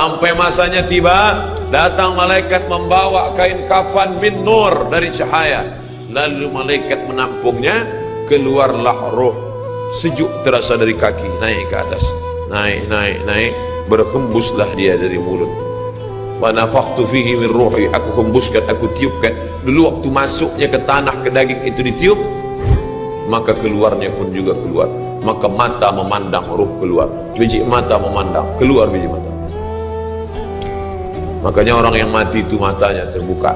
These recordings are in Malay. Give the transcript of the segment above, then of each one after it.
Sampai masanya tiba, datang malaikat membawa kain kafan min nur, dari cahaya. Lalu malaikat menampungnya, keluarlah roh. Sejuk terasa dari kaki, naik ke atas, naik, berhembuslah dia dari mulut. Wa nafakhtu fihi min ruhi, aku hembuskan, aku tiupkan. Dulu waktu masuknya ke tanah, ke daging itu ditiup, maka keluarnya pun juga keluar. Maka mata memandang, ruh keluar. Biji mata memandang, keluar biji mata. Makanya orang yang mati itu matanya terbuka.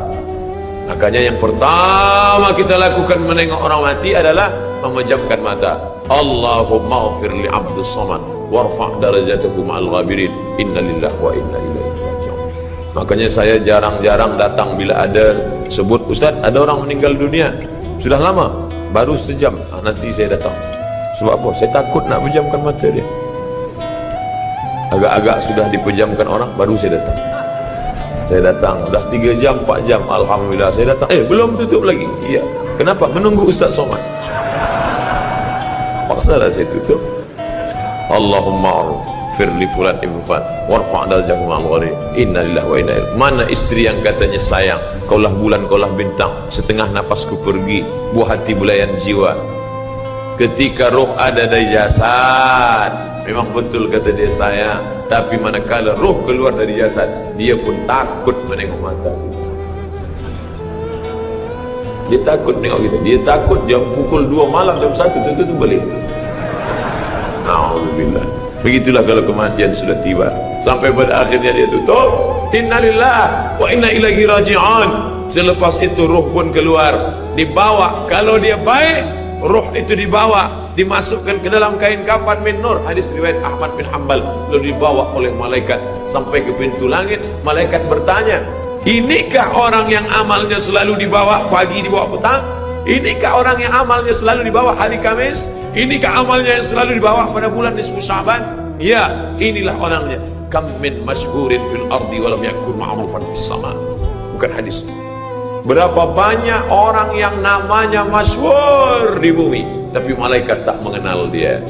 Makanya yang pertama kita lakukan menengok orang mati adalah memejamkan mata. Allahumma ghfir li abdus samad warfa' darajatahu ma'al ghabirin. Inna lillahi wa inna ilaihi raji'un. Makanya saya jarang-jarang datang bila ada sebut, Ustaz ada orang meninggal dunia, sudah lama, baru sejam, nanti saya datang. Sebab apa? Saya takut nak pejamkan mata dia. Agak-agak sudah dipejamkan orang, baru saya datang. Saya datang, dah 3 jam, 4 jam, alhamdulillah saya datang. Belum tutup lagi. Iya. Kenapa? Menunggu Ustaz Somad. Paksalah saya tutup. Allahumma fir li fulan ibn fulan warfa' darajatahu ma'al ghabirin. Inna lillahi wa inna ilaihi. Mana istri yang katanya sayang, kaulah bulan, kaulah bintang, setengah napasku pergi, buah hati belayan jiwa. Ketika roh ada dari jasad, memang betul kata dia sayang, tapi manakala roh keluar dari jasad, dia pun takut menengok mata kita. Dia takut menengok kita. Dia takut jam pukul 2 malam, jam 1 tutup balik. Na'udzubillah. Begitulah kalau kematian sudah tiba. Sampai pada akhirnya dia tutup. Innalillah wa inna ilaihi raji'un. Selepas itu roh pun keluar, dibawa. Kalau dia baik, roh itu dibawa, dimasukkan ke dalam kain kafan min nur. Hadis riwayat Ahmad bin Hanbal. Lalu dibawa oleh malaikat sampai ke pintu langit. Malaikat bertanya, inikah orang yang amalnya selalu dibawa pagi, dibawa petang? Inikah orang yang amalnya selalu dibawa hari Kamis? Inikah amalnya yang selalu dibawa pada bulan nisfu Sya'ban? Ya, inilah orangnya. Kam min masyhurin fil ardi walam yakun ma'rufan fis sama. Bukan hadis. Berapa banyak orang yang namanya masyhur di bumi, tapi malaikat tak mengenal dia.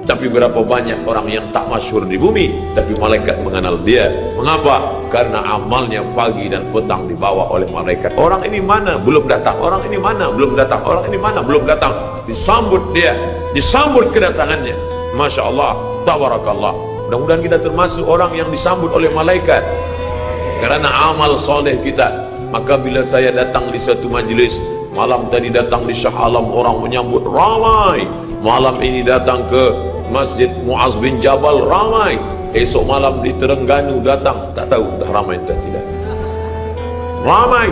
Tapi berapa banyak orang yang tak masyhur di bumi, tapi malaikat mengenal dia. Mengapa? Karena amalnya pagi dan petang dibawa oleh malaikat. Orang ini mana? Belum datang. Orang ini mana? Belum datang. Orang ini mana? Belum datang. Disambut dia, disambut kedatangannya. Masya Allah, tabarakallah. Mudah-mudahan kita termasuk orang yang disambut oleh malaikat karena amal soleh kita. Maka bila saya datang di satu majlis, malam tadi datang di Shah Alam, orang menyambut ramai. Malam ini datang ke Masjid Muaz bin Jabal, ramai. Esok malam di Terengganu datang, tak tahu entah ramai entah tidak. Ramai.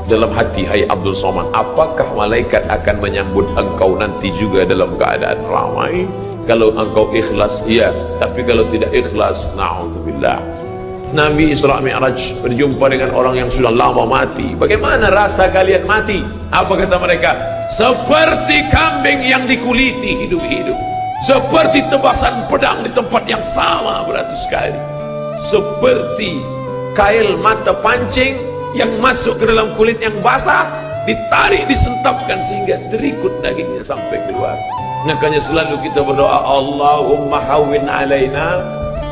Dalam hati, hai Abdul Somad, apakah malaikat akan menyambut engkau nanti juga dalam keadaan ramai? Kalau engkau ikhlas, iya. Tapi kalau tidak ikhlas, na'udzubillah. Nabi Isra Mi'raj berjumpa dengan orang yang sudah lama mati. Bagaimana rasa kalian mati? Apa kata mereka? Seperti kambing yang dikuliti hidup-hidup, seperti tebasan pedang di tempat yang sama beratus kali, seperti kail mata pancing yang masuk ke dalam kulit yang basah, ditarik, disentapkan sehingga terikut dagingnya sampai keluar. Makanya selalu kita berdoa, Allahumma hawwin alaina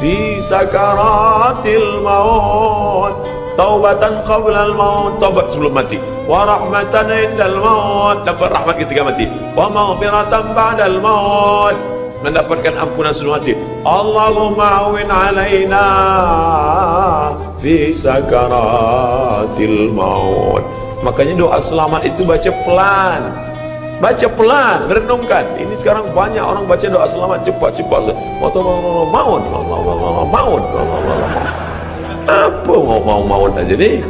fi sakaratil maut, taubatan qabla al maut, taubat sebelum mati, wa rahmatan indal maut, dapat rahmat ketika mati, wa maghfiratan ba'dal maut, mendapatkan ampunan sebelum mati. Allahumma hawwin alaina fi sakaratil maut. Makanya doa selamat itu baca pelan. Baca pelan, renungkan. Ini sekarang banyak orang baca doa selamat cepat-cepat. Maut. Apa maut aja nih?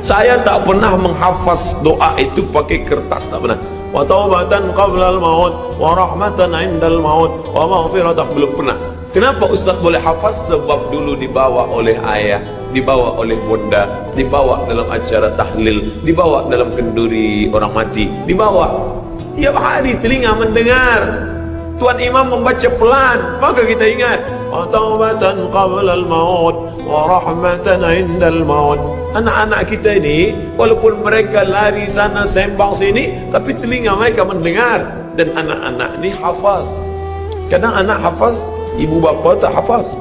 Saya tak pernah menghafaz doa itu pakai kertas, tak pernah. Wa taubatan qabla al-maut wa rahmatan 'indal maut wa maghfiratan, belum pernah. Kenapa Ustaz boleh hafaz? Sebab dulu dibawa oleh ayah, dibawa oleh bunda, dibawa dalam acara tahlil, dibawa dalam kenduri orang mati, dibawa. Tiap hari telinga mendengar Tuan Imam membaca pelan, maka kita ingat, wa taubatan qabla al-maut wa rahmatan 'indal maut. Anak-anak kita ini walaupun mereka lari sana sembang sini, tapi telinga mereka mendengar. Dan anak-anak ini hafaz. Kadang anak hafaz, ibu bapa tak hafaz.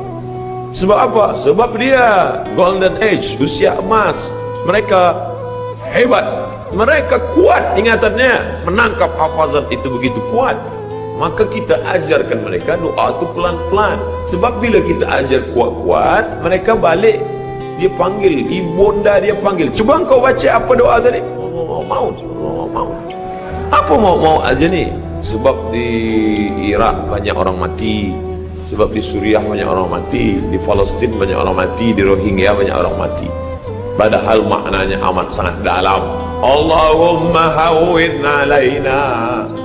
Sebab apa? Sebab dia golden age, usia emas. Mereka hebat, mereka kuat ingatannya, menangkap hafazan itu begitu kuat. Maka kita ajarkan mereka doa itu pelan-pelan. Sebab bila kita ajar kuat-kuat, mereka balik, dia panggil, ibunda dia panggil, cuba engkau baca apa doa tadi? Oh, mau. Apa mau aja ni? Sebab di Iraq banyak orang mati, sebab di Suriah banyak orang mati, di Palestin banyak orang mati, di Rohingya banyak orang mati. Padahal maknanya amat sangat dalam. Allahumma hawwin alaina,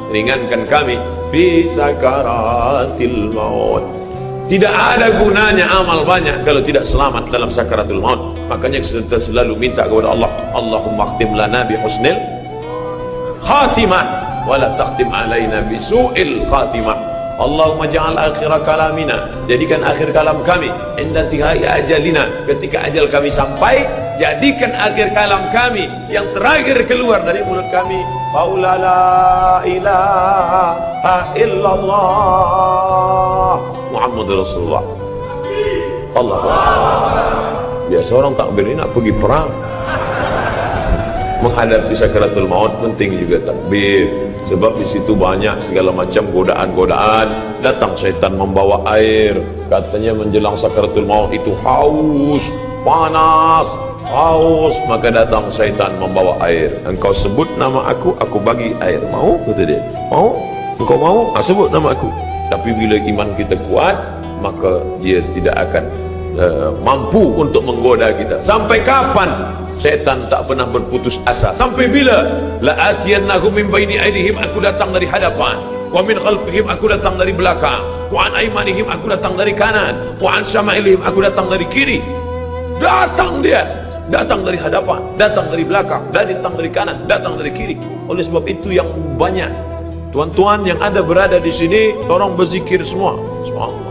ringankan kami fi sakaratil maut. Tidak ada gunanya amal banyak kalau tidak selamat dalam sakaratul maut. Makanya kita selalu minta kepada Allah, Allahumma khtim lana bi husnil khatimah wa la takhtim alaina bi su'il khatimah. Allahumma ja'al akhir kalamina, jadikan akhir kalam kami inda tihai ajalina, ketika ajal kami sampai, jadikan akhir kalam kami yang terakhir keluar dari mulut kami, qaula la ilaha illallah Muhammadur Rasulullah. Allah. Biasa orang takbir ini nak pergi perang, menghadapi sakaratul maut penting juga takbir. Sebab di situ banyak segala macam godaan-godaan. Datang syaitan membawa air, katanya menjelang sakaratul maut itu haus, panas, haus, maka datang syaitan membawa air. Engkau sebut nama aku bagi air. Mau? Kata dia. Mau? Engkau mau? Sebut nama aku. Tapi bila iman kita kuat, maka dia tidak akan mampu untuk menggoda kita. Sampai kapan setan tak pernah berputus asa? Sampai bila? La'atiyannahum min baini aydihim, aku datang dari hadapan, wa min khalfihim, aku datang dari belakang, wa an aymanihim, aku datang dari kanan, wa an syama'ilihim, aku datang dari kiri. Datang dia, datang dari hadapan, datang dari belakang, datang dari kanan, datang dari kiri. Oleh sebab itu yang banyak tuan-tuan yang ada berada di sini, orang berzikir semua. Subhanallah.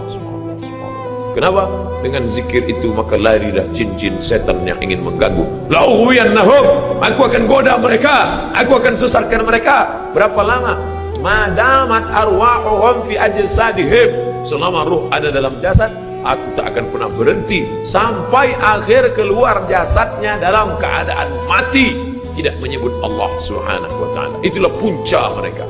Kenapa? Dengan zikir itu maka larilah jin-jin setan yang ingin mengganggu. La'ughwiyannahum, aku akan goda mereka, aku akan sesatkan mereka. Berapa lama? Madamat arwahuhum fi ajsadihim, selama ruh ada dalam jasad, aku tak akan pernah berhenti sampai akhir keluar jasadnya dalam keadaan mati, tidak menyebut Allah Subhanahu wa taala. Itulah punca mereka.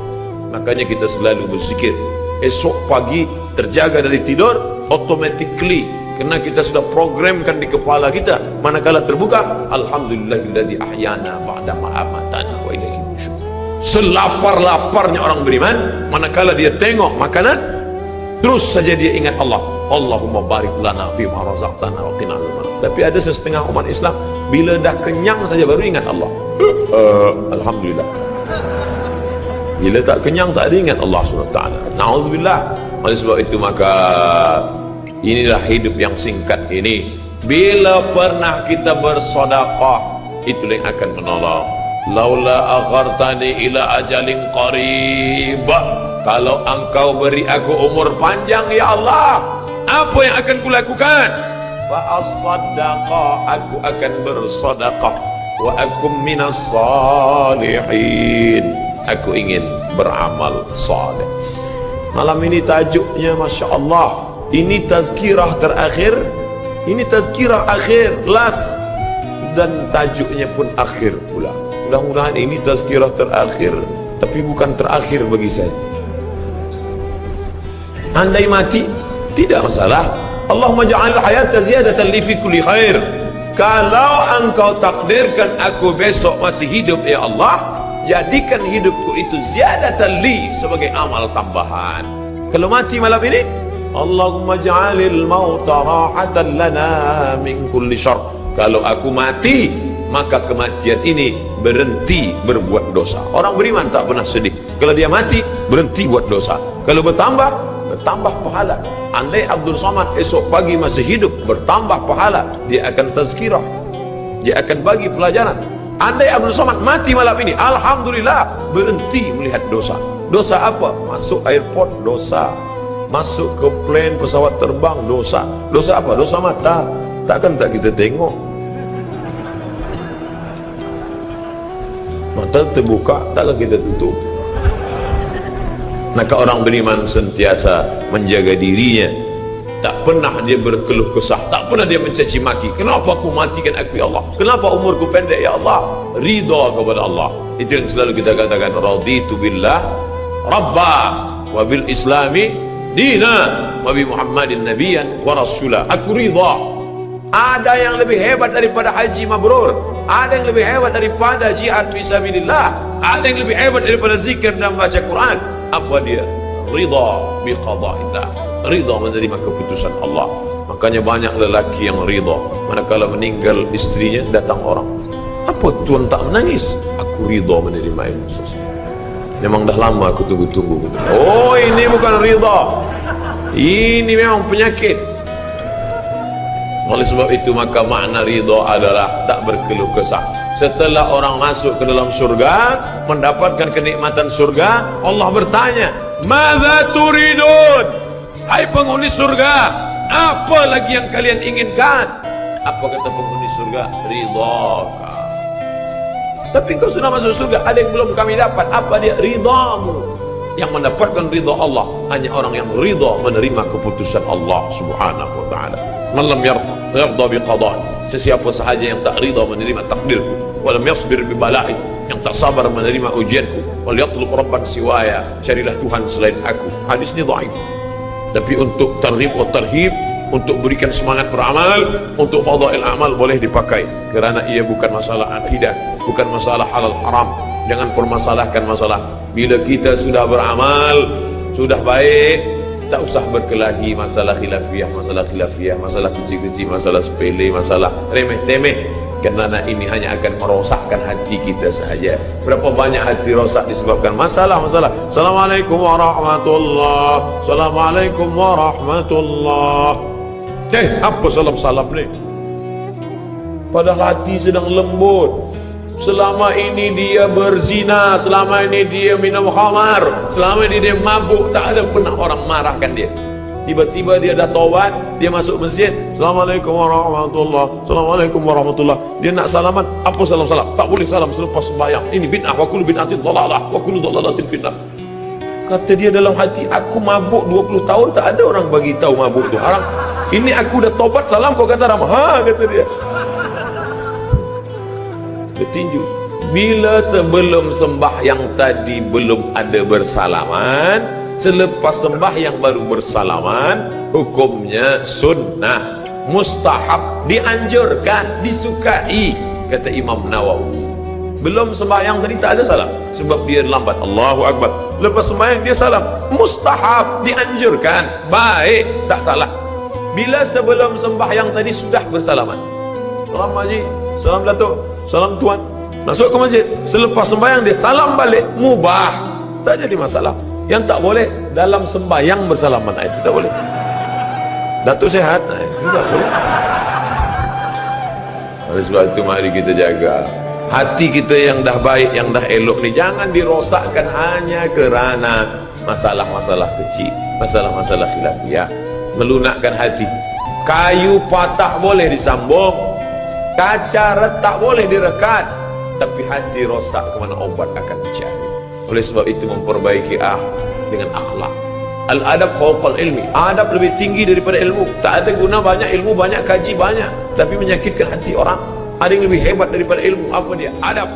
Makanya kita selalu berzikir. Esok pagi terjaga dari tidur automatically, kerana kita sudah programkan di kepala kita, manakala terbuka, alhamdulillahilladzi ahyana ba'da ma amatana wa ilaihi nusyur. Selapar-laparnya orang beriman, manakala dia tengok makanan, terus saja dia ingat Allah. Allahumma barik lana fi ma razaqtana wa qina adzabannar. Tapi ada setengah umat Islam, bila dah kenyang saja baru ingat Allah. Alhamdulillah. Bila tak kenyang tak ada ingat Allah SWT. Na'udzubillah. Oleh sebab itu maka inilah hidup yang singkat ini. Bila pernah kita bersedekah, itulah yang akan menolong. Laula akhartani ila ajalin qarib, kalau engkau beri aku umur panjang ya Allah, apa yang akan kulakukan? Fa as-saddaqa, aku akan bersedekah, wa akum minas salihin, aku ingin beramal saleh. Malam ini tajuknya Masya Allah, ini tazkirah terakhir, ini tazkirah akhir, last, dan tajuknya pun akhir pula. Mudah-mudahan ini tazkirah terakhir, tapi bukan terakhir bagi saya. Andai mati tidak masalah. Allahumma ja'al hayata ziyadatan li fi kulli khair. Kalau engkau takdirkan aku besok masih hidup ya Allah, jadikan hidupku itu ziyadatan li, sebagai amal tambahan. Kalau mati malam ini, Allahumma ja'alil mauta rahatan lana min kulli syarr. Kalau aku mati, maka kematian ini berhenti berbuat dosa. Orang beriman tak pernah sedih kalau dia mati, berhenti buat dosa. Kalau bertambah pahala. Andai Abdul Somad esok pagi masih hidup, bertambah pahala, dia akan tazkirah, dia akan bagi pelajaran. Andai Abdul Somad mati malam ini, alhamdulillah, berhenti melihat dosa. Dosa apa? Masuk airport, dosa. Masuk ke plane pesawat terbang, dosa. Dosa apa? Dosa mata. Takkan tak kita tengok? Mata terbuka, takkan kita tutup? Maka orang beriman sentiasa menjaga dirinya Tak pernah dia berkeluh kesah, tak pernah dia mencaci maki. Kenapa aku matikan aku ya Allah? Kenapa umurku pendek ya Allah? Ridha kepada Allah. Itu yang selalu kita katakan, raditu billah rabba wa bil islami dina wa bi Muhammadin nabiyyan wa rasula. Aku ridha. Ada yang lebih hebat daripada haji mabrur, ada yang lebih hebat daripada jihad fisabilillah, ada yang lebih hebat daripada zikir dan baca Quran. Apa dia? Ridha bi qada'illah, ridha menerima keputusan Allah. Makanya banyak lelaki yang ridha manakala meninggal istrinya, datang orang, apa tuan tak menangis? Aku ridha menerima ini. Memang dah lama aku tunggu-tunggu. Oh, ini bukan ridha, ini memang penyakit. Oleh sebab itu maka makna ridha adalah tak berkeluh kesah. Setelah orang masuk ke dalam surga, mendapatkan kenikmatan surga, Allah bertanya, "Madza turidun?" Hai penghuni surga, apa lagi yang kalian inginkan? Apa kata penghuni surga? Ridhaka. Tapi kau sudah masuk surga, ada yang belum kami dapat. Apa dia? Ridhamu. Yang mendapatkan ridha Allah hanya orang yang ridha menerima keputusan Allah Subhanahu wa taala. Man lam yarda bi qada', sesiapa sahaja yang tak ridha menerima takdirku, wa lam yasbir bi bala'i, yang tak sabar menerima ujianku, wal yatlub rabban siwaya, carilah Tuhan selain aku. Hadis ini dhaif. Tapi untuk targhib wa tarhib, untuk berikan semangat beramal, untuk fadail amal boleh dipakai, kerana ia bukan masalah akidah, bukan masalah halal haram. Jangan permasalahkan masalah. Bila kita sudah beramal, sudah baik, tak usah berkelahi masalah khilafiyah, masalah kecil-kecil, masalah sepele, masalah remeh-temeh, kerana ini hanya akan merosakkan hati kita sahaja. Berapa banyak hati rosak disebabkan masalah-masalah. Assalamualaikum warahmatullahi, Assalamualaikum warahmatullahi. Apa salam-salam ni? Padahal hati sedang lembut. Selama ini dia berzina, selama ini dia minum khamar, selama ini dia mabuk, tak ada pernah orang marahkan dia. Tiba-tiba dia dah taubat, dia masuk masjid, Assalamualaikum warahmatullahi, Assalamualaikum warahmatullahi. Dia nak salaman, apa salam-salam? Tak boleh salam selepas sembahyang. Ini bid'ah, wa kullu bid'atin dhalalah, wa kullu dhalalatin finnar. Kata dia dalam hati, aku mabuk 20 tahun, tak ada orang bagi tahu mabuk tu haram. Ini aku dah taubat, salam kau kata haram. Ha, kata dia. Ketinju. Bila sebelum sembahyang tadi belum ada bersalaman, selepas sembahyang baru bersalaman, hukumnya sunnah, mustahab, dianjurkan, disukai, kata Imam Nawawi. Belum sembahyang tadi tak ada salam, sebab dia lambat. Allahu Akbar. Lepas sembahyang dia salam, mustahab, dianjurkan, baik, tak salah. Bila sebelum sembahyang tadi sudah bersalaman, salam haji, salam datuk, salam tuan, masuk ke masjid, selepas sembahyang dia salam balik, mubah, tak jadi masalah. Yang tak boleh dalam sembahyang bersalaman, itu tak boleh. Datuk sehat, itu tak boleh. Oleh sebab itu mari kita jaga hati kita yang dah baik, yang dah elok ni, jangan dirosakkan hanya kerana masalah-masalah kecil, masalah-masalah khilafiyah. Melunakkan hati. Kayu patah boleh disambung, kaca retak boleh direkat, tapi hati rosak kemana obat akan dicari. Oleh sebab itu memperbaiki dengan akhlak. Al-adab fawqal ilmi, adab lebih tinggi daripada ilmu. Tak ada guna banyak ilmu, banyak kaji banyak, tapi menyakitkan hati orang. Ada yang lebih hebat daripada ilmu. Apa dia? Adab.